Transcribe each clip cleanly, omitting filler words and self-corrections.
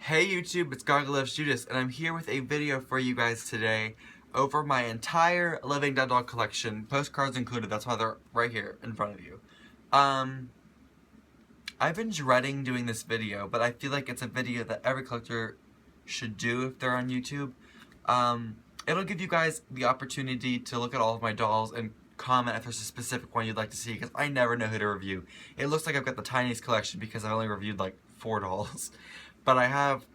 Hey YouTube, it's Gaga Loves Judas, and I'm here with a video for you guys today over my entire Living Dead Doll collection, postcards included. That's why they're right here in front of you. I've been dreading doing this video, but I feel like it's a video that every collector should do if they're on YouTube. It'll give you guys the opportunity to look at all of my dolls and comment if there's a specific one you'd like to see, because I never know who to review. It looks like I've got the tiniest collection because I've only reviewed like 4 dolls. But I have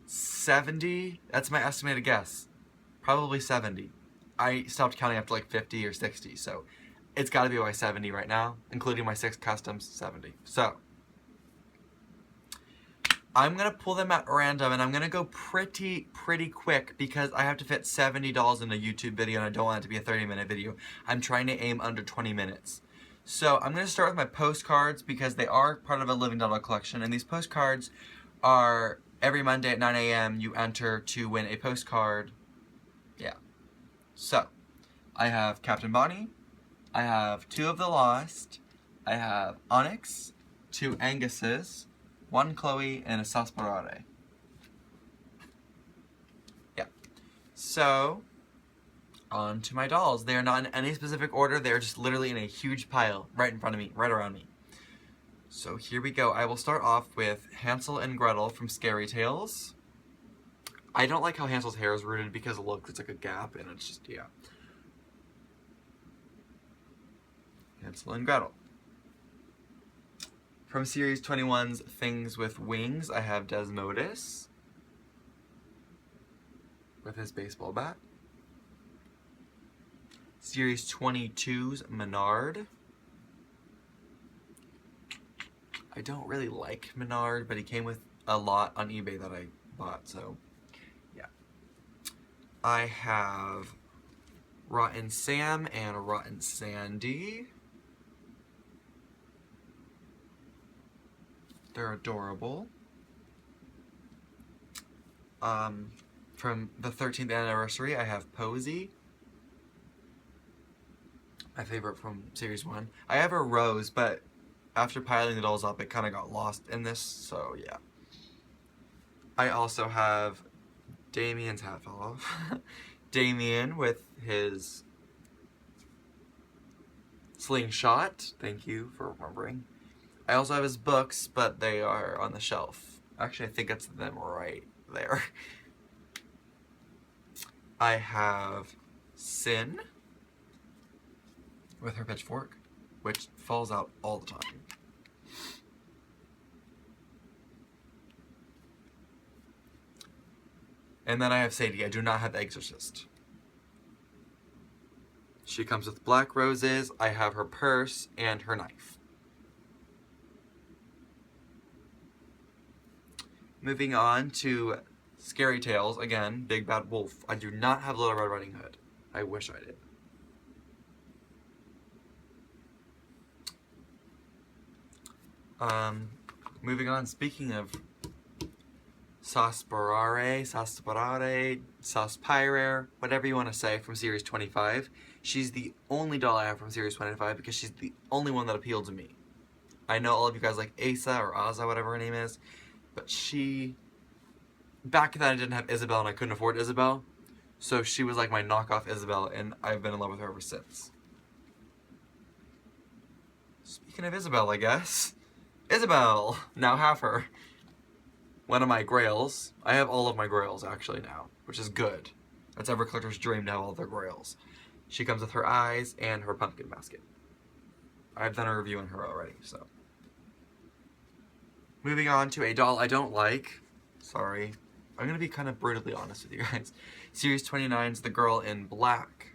70, that's my estimated guess. Probably 70. I stopped counting after like 50 or 60, so it's gotta be by 70 right now, including my 6 customs, 70. So, I'm gonna pull them at random, and I'm gonna go pretty quick because I have to fit $70 in a YouTube video and I don't want it to be a 30-minute video. I'm trying to aim under 20 minutes. So, I'm gonna start with my postcards because they are part of a Living Dead Doll collection, and these postcards are every Monday at 9 a.m. you enter to win a postcard. Yeah. So, I have Captain Bonnie, I have 2 of the Lost, I have Onyx, 2 Anguses, 1 Chloe, and a Sarsaparilla. Yeah. So, on to my dolls. They are not in any specific order, they are just literally in a huge pile right in front of me, right around me. So here we go. I will start off with Hansel and Gretel from Scary Tales. I don't like how Hansel's hair is rooted because look, it's like a gap and it's just, yeah. Hansel and Gretel. From Series 21's Things with Wings, I have Desmodus with his baseball bat. Series 22's Menard. I don't really like Menard, but he came with a lot on eBay that I bought, so yeah. I have Rotten Sam and Rotten Sandy. They're adorable. From the 13th anniversary, I have Posey. My favorite from Series 1. I have a Rose, but after piling the dolls up, it kind of got lost in this, so yeah. I also have Damien's hat fell off. Damien with his slingshot. Thank you for remembering. I also have his books, but they are on the shelf. Actually, I think it's them right there. I have Sin with her pitchfork, which falls out all the time. And then I have Sadie. I do not have Exorcist. She comes with black roses. I have her purse and her knife. Moving on to Scary Tales. Again, Big Bad Wolf. I do not have Little Red Riding Hood. I wish I did. Moving on, speaking of Sarsaparilla, whatever you want to say, from Series 25. She's the only doll I have from Series 25 because she's the only one that appealed to me. I know all of you guys like Asa or Aza, whatever her name is, but she... Back then I didn't have Isabelle and I couldn't afford Isabelle, so she was like my knockoff Isabelle, and I've been in love with her ever since. Speaking of Isabelle, I guess. Isabelle! Now have her. One of my grails. I have all of my grails actually now, which is good. That's every collector's dream to have all of their grails. She comes with her eyes and her pumpkin basket. I've done a review on her already, so. Moving on to a doll I don't like. Sorry. I'm gonna be kind of brutally honest with you guys. Series 29's The Girl in Black.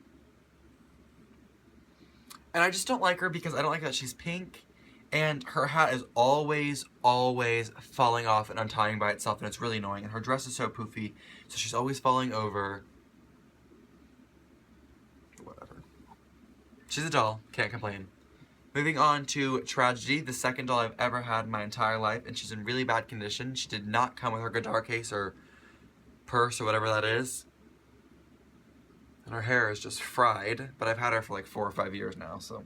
And I just don't like her because I don't like that she's pink. And her hat is always falling off and untying by itself, and it's really annoying. And her dress is so poofy, so she's always falling over. Whatever. She's a doll, can't complain. Moving on to Tragedy, the second doll I've ever had in my entire life, and she's in really bad condition. She did not come with her guitar case or purse or whatever that is. And her hair is just fried, but I've had her for like 4 or 5 years now, so.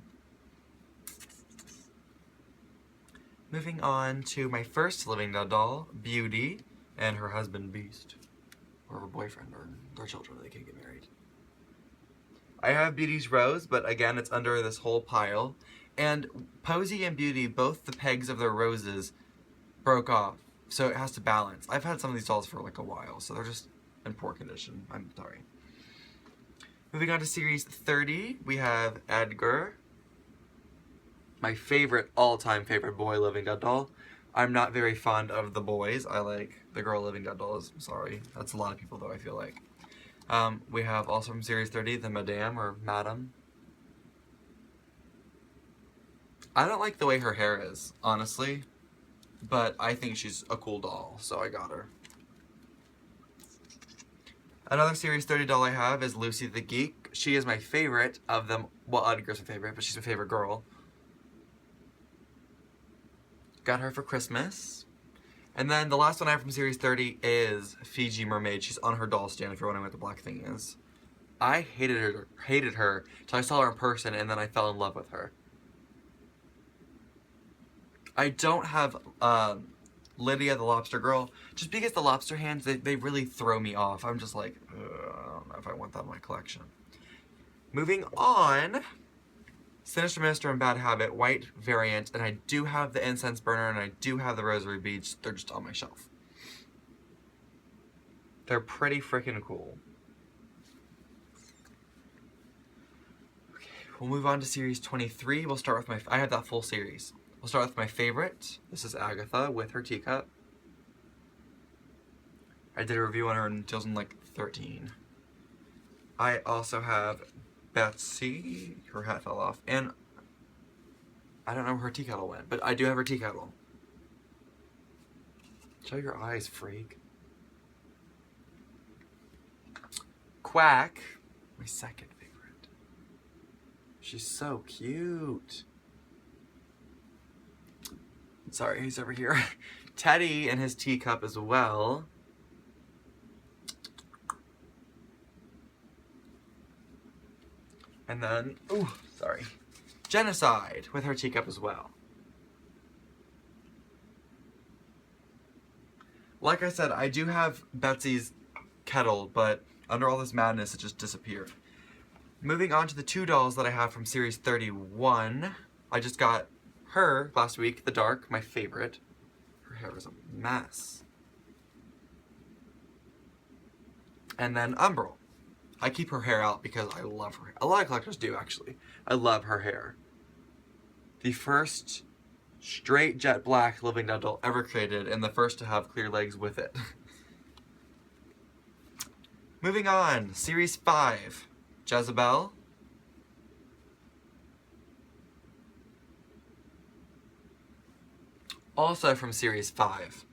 Moving on to my first Living Dead doll, Beauty. And her husband, Beast. Or her boyfriend, or their children, they can't get married. I have Beauty's Rose, but again, it's under this whole pile. And Posey and Beauty, both the pegs of their roses broke off. So it has to balance. I've had some of these dolls for like a while, so they're just in poor condition. I'm sorry. Moving on to series 30, we have Edgar. My favorite, all-time favorite boy Living Dead doll. I'm not very fond of the boys. I like the girl Living Dead dolls. I'm sorry. That's a lot of people though, I feel like. We have also from series 30, the Madame or Madam. I don't like the way her hair is, honestly. But I think she's a cool doll, so I got her. Another series 30 doll I have is Lucy the Geek. She is my favorite of them. Well, Edgar's my favorite, but she's my favorite girl. Got her for Christmas. And then the last one I have from series 30 is Fiji Mermaid. She's on her doll stand, if you're wondering what the black thing is. I hated her till I saw her in person, and then I fell in love with her. I don't have Lydia the Lobster Girl, just because the lobster hands, they really throw me off. I'm just like, I don't know if I want that in my collection. Moving on, Sinister Minister and Bad Habit, white variant, and I do have the incense burner, and I do have the rosary beads. They're just on my shelf. They're pretty freaking cool. Okay, we'll move on to series 23. We'll start with I have that full series. We'll start with my favorite. This is Agatha with her teacup. I did a review on her in 2013. I also have Betsy. Her hat fell off. And I don't know where her tea kettle went, but I do have her tea kettle. Show your eyes, freak. Quack, my second favorite. She's so cute. Sorry, he's over here. Teddy and his teacup as well. And then, ooh, sorry. Genocide with her teacup as well. Like I said, I do have Betsy's kettle, but under all this madness, it just disappeared. Moving on to the two dolls that I have from series 31. I just got her last week, the Dark, my favorite. Her hair is a mess. And then Umbral. I keep her hair out because I love her hair. A lot of collectors do, actually. I love her hair. The first straight jet black Living Dead doll ever created, and the first to have clear legs with it. Moving on, series 5. Jezebel. Also from series 5.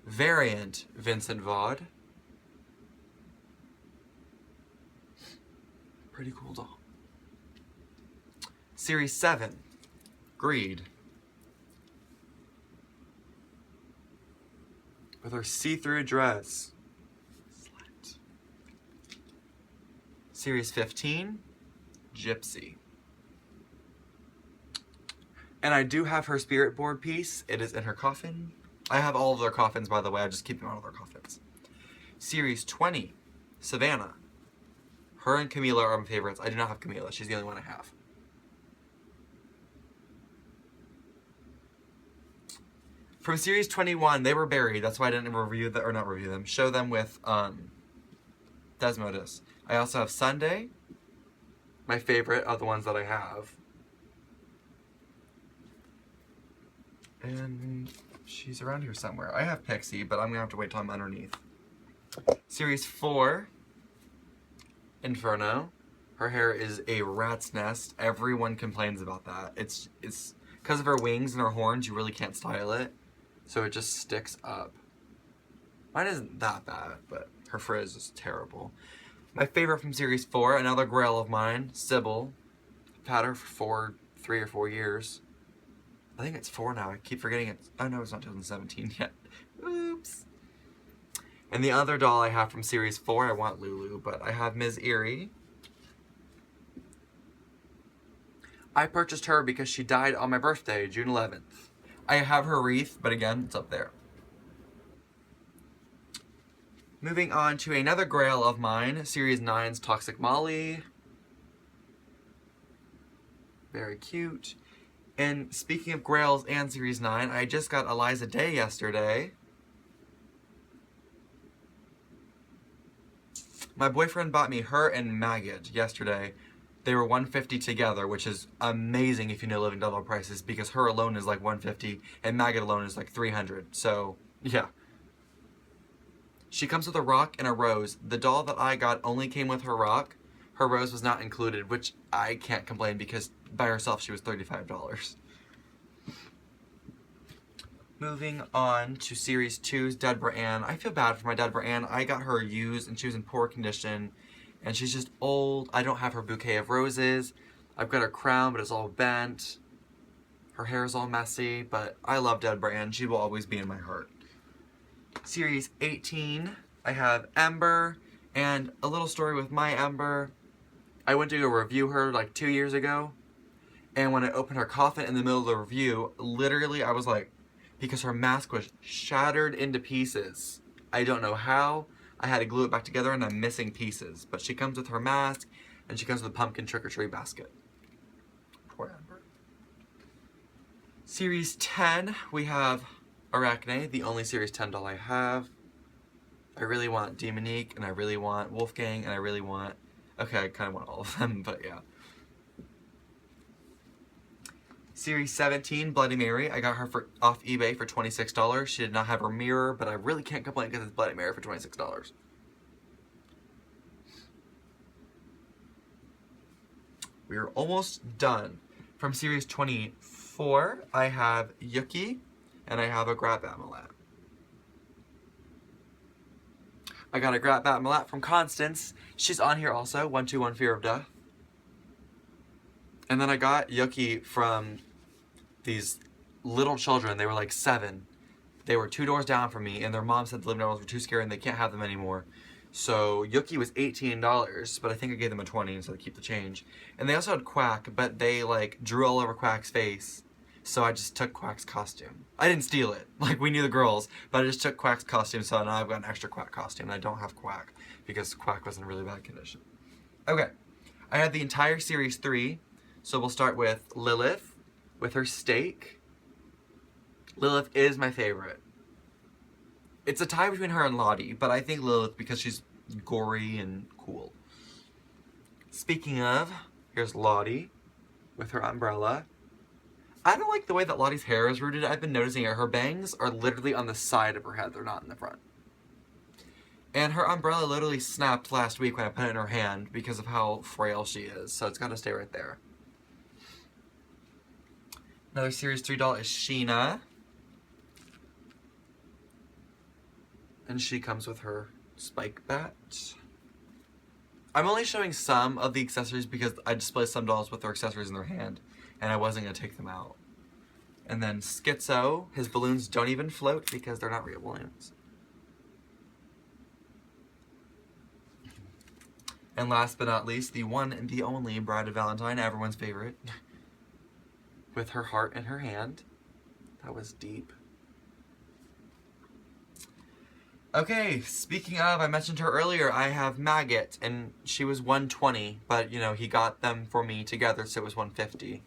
Variant Vincent Vaughn. Pretty cool doll. Series 7. Greed. With her see-through dress. Slut. Series 15. Gypsy. And I do have her spirit board piece. It is in her coffin. I have all of their coffins, by the way. I just keep them out of their coffins. Series 20. Savannah. Her and Camila are my favorites. I do not have Camila. She's the only one I have. From series 21, they were buried. That's why I didn't review them, or not review them. Show them with Desmodus. I also have Sunday. My favorite of the ones that I have. And she's around here somewhere. I have Pixie, but I'm going to have to wait till I'm underneath. Series 4. Inferno. Her hair is a rat's nest. Everyone complains about that. It's because of her wings and her horns, you really can't style it. So it just sticks up. Mine isn't that bad, but her frizz is terrible. My favorite from series 4, another grail of mine, Sybil. I've had her for 3 or 4 years. I think it's 4 now. I keep forgetting it. Oh no, it's not 2017 yet. Oops. And the other doll I have from series 4, I want Lulu, but I have Ms. Eerie. I purchased her because she died on my birthday, June 11th. I have her wreath, but again, it's up there. Moving on to another grail of mine, Series 9's Toxic Molly. Very cute. And speaking of grails and Series 9, I just got Eliza Day yesterday. My boyfriend bought me her and Maggot yesterday. They were $150 together, which is amazing if you know Living Doll prices, because her alone is like $150 and Maggot alone is like $300. So, yeah. She comes with a rock and a rose. The doll that I got only came with her rock. Her rose was not included, which I can't complain because by herself she was $35. Moving on to Series 2's Deborah Ann. I feel bad for my Deborah Ann. I got her used and she was in poor condition. And she's just old. I don't have her bouquet of roses. I've got her crown, but it's all bent. Her hair is all messy, but I love Deborah Ann. She will always be in my heart. Series 18, I have Ember, and a little story with my Ember. I went to go review her like 2 years ago, and when I opened her coffin in the middle of the review, literally I was like, because her mask was shattered into pieces. I don't know how. I had to glue it back together and I'm missing pieces. But she comes with her mask, and she comes with a pumpkin trick-or-treat basket. Poor Ember. Series 10, we have Arachne, the only Series 10 doll I have. I really want Demonique, and I really want Wolfgang, and I really want... Okay, I kind of want all of them, but yeah. Series 17, Bloody Mary. I got her off eBay for $26. She did not have her mirror, but I really can't complain because it's Bloody Mary for $26. We are almost done. From Series 24, I have Yuki, and I have a Grat Bat Malat. I got a Grat Bat Malat from Constance. She's on here also, 121 Fear of Death. And then I got Yuki from these little children. They were like 7. They were 2 doors down from me, and their mom said the living dolls were too scary and they can't have them anymore. So Yuki was $18, but I think I gave them a 20 so they keep the change. And they also had Quack, but they like drew all over Quack's face. So I just took Quack's costume. I didn't steal it, like we knew the girls, but I just took Quack's costume, so now I've got an extra Quack costume, and I don't have Quack because Quack was in really bad condition. Okay, I had the entire Series 3, so we'll start with Lilith, with her steak. Lilith is my favorite. It's a tie between her and Lottie, but I think Lilith because she's gory and cool. Speaking of, here's Lottie with her umbrella. I don't like the way that Lottie's hair is rooted. I've been noticing it. Her bangs are literally on the side of her head. They're not in the front. And her umbrella literally snapped last week when I put it in her hand because of how frail she is. So it's got to stay right there. Another Series 3 doll is Sheena. And she comes with her spike bat. I'm only showing some of the accessories because I display some dolls with their accessories in their hand, and I wasn't going to take them out. And then Schizo, his balloons don't even float because they're not real balloons. And last but not least, the one and the only Bride of Valentine, everyone's favorite. With her heart in her hand. That was deep. Okay, speaking of, I mentioned her earlier, I have Maggot, and she was $120, but, you know, he got them for me together, so it was $150.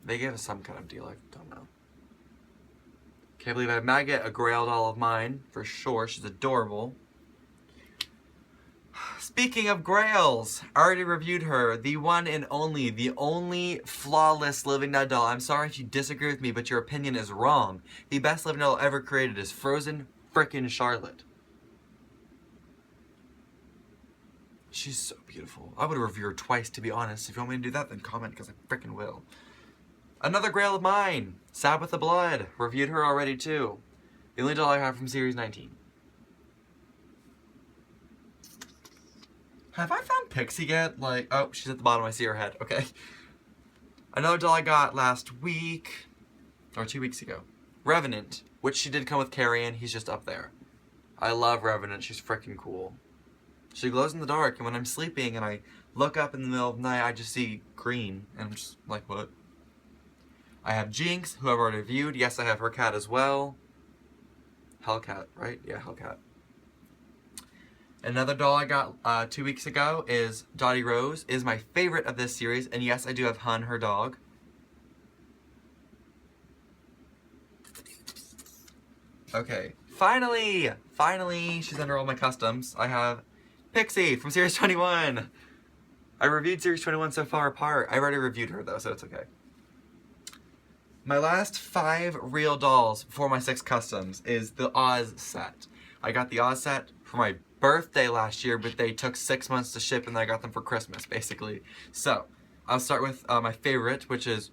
They gave us some kind of deal, I don't know. Can't believe I have Maggot, a grail doll of mine, for sure, she's adorable. Speaking of grails, I already reviewed her, the one and only, the only flawless living doll. I'm sorry if you disagree with me, but your opinion is wrong. The best living doll ever created is Frozen frickin' Charlotte. She's so beautiful. I would review her twice, to be honest. If you want me to do that, then comment, because I frickin' will. Another grail of mine, Sabbath of Blood. Reviewed her already, too. The only doll I have from Series 19. Have I found Pixie yet? Like, oh, she's at the bottom. I see her head. Okay. Another doll I got last week, or 2 weeks ago. Revenant, which she did come with Carrion. He's just up there. I love Revenant. She's freaking cool. She glows in the dark, and when I'm sleeping and I look up in the middle of the night, I just see green. And I'm just like, what? I have Jinx, who I've already reviewed. Yes, I have her cat as well. Hellcat, right? Yeah, Hellcat. Another doll I got 2 weeks ago is Dottie Rose, is my favorite of this series, and yes, I do have Hun, her dog. Okay, finally, she's under all my customs. I have Pixie from Series 21. I reviewed Series 21 so far apart. I already reviewed her though, so it's okay. My last 5 real dolls for my 6 customs is the Oz set. I got the Oz set for my birthday last year, but they took 6 months to ship and I got them for Christmas, basically. So, I'll start with my favorite, which is,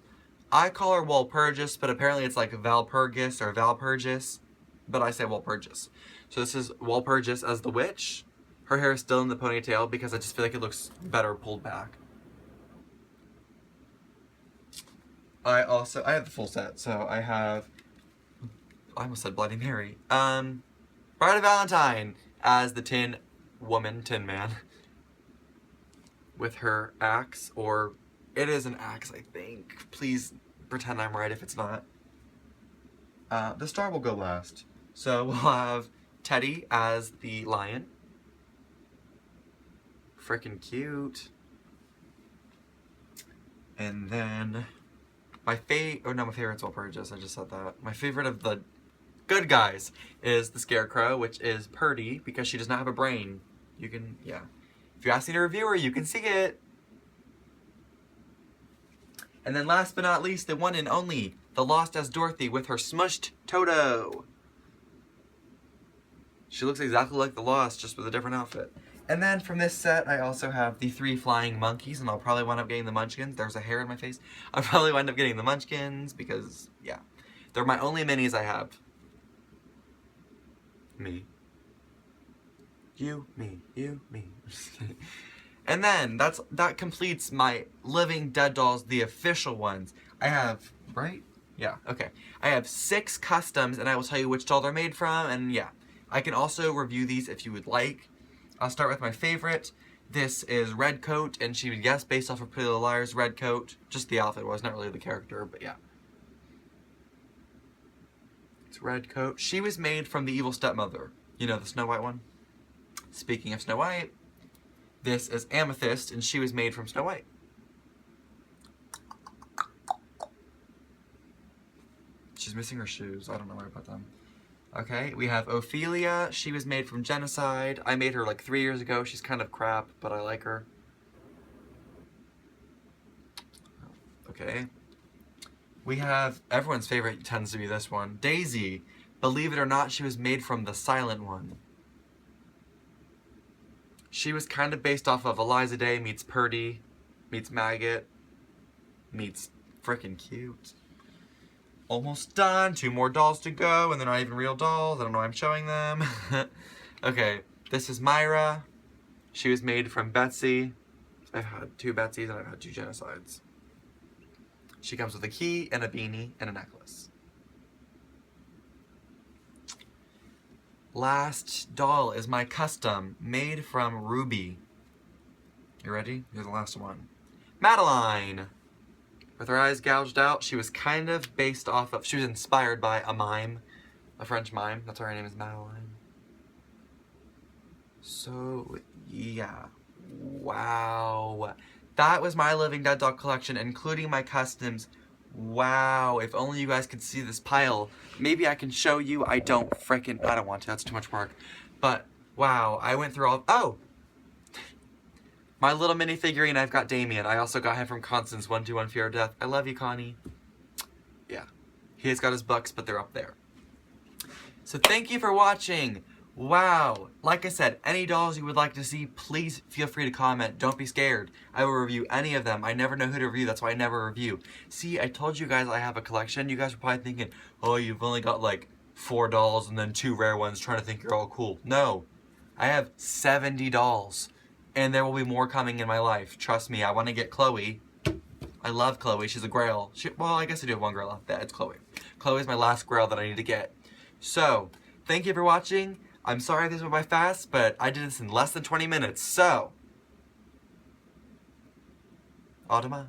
I call her Walpurgis, but apparently it's like Valpurgis or Valpurgis, but I say Walpurgis. So this is Walpurgis as the witch. Her hair is still in the ponytail because I just feel like it looks better pulled back. I have the full set, so I have, I almost said Bloody Mary. Bride of Valentine as the Tin Man. With her axe, or it is an axe, I think. Please pretend I'm right if it's not. The star will go last. So we'll have Teddy as the lion. Frickin' cute. And then my favorite's Walpurgis, I just said that. My favorite of the good guys is the Scarecrow, which is Purdy, because she does not have a brain. You can, yeah. If you ask me to review her, you can see it. And then last but not least, the one and only, the Lost as Dorothy with her smushed Toto. She looks exactly like the Lost, just with a different outfit. And then from this set, I also have the 3 flying monkeys, and I'll probably wind up getting the Munchkins. There's a hair in my face. I'll probably wind up getting the Munchkins because, yeah. They're my only minis I have. Me. You, me, you, me. Just kidding. And then, that completes my Living Dead dolls, the official ones. I have, right? Yeah, okay. I have 6 customs, and I will tell you which doll they're made from, and yeah. I can also review these if you would like. I'll start with my favorite. This is Redcoat, and she was, yes, based off of Pretty Little Liars, Redcoat. Just the outfit was, not really the character, but yeah. It's Redcoat. She was made from the evil stepmother. You know, the Snow White one? Speaking of Snow White, this is Amethyst, and she was made from Snow White. She's missing her shoes. I don't know where I put them. Okay, we have Ophelia. She was made from Genocide. I made her like 3 years ago. She's kind of crap, but I like her. Okay. We have, everyone's favorite tends to be this one, Daisy. Believe it or not, she was made from the Silent One. She was kind of based off of Eliza Day meets Purdy, meets Maggot, meets frickin' cute. Almost done. 2 more dolls to go, and they're not even real dolls. I don't know why I'm showing them. Okay, this is Myra. She was made from Betsy. I've had 2 Betsies, and I've had 2 Genocides. She comes with a key, and a beanie, and a necklace. Last doll is my custom, made from Ruby. You ready? Here's the last one. Madeline! With her eyes gouged out, she was kind of based off of, she was inspired by a mime, a French mime. That's why her name is Madeline. So, yeah. Wow. That was my Living Dead doll collection, including my customs. Wow, if only you guys could see this pile. Maybe I can show you. I don't want to. That's too much work. But, wow, I went through all, oh! My little mini figurine, I've got Damien. I also got him from Constance 121 Fear of Death. I love you, Connie. Yeah. He has got his bucks, but they're up there. So thank you for watching. Wow. Like I said, any dolls you would like to see, please feel free to comment. Don't be scared. I will review any of them. I never know who to review. That's why I never review. See, I told you guys I have a collection. You guys are probably thinking, oh, you've only got like 4 dolls and then 2 rare ones trying to think you're all cool. No. I have 70 dolls. And there will be more coming in my life. Trust me, I want to get Chloe. I love Chloe. She's a grail. Well, I guess I do have 1 grail left. It's Chloe. Chloe is my last grail that I need to get. So, thank you for watching. I'm sorry this went by fast, but I did this in less than 20 minutes. So, Automa.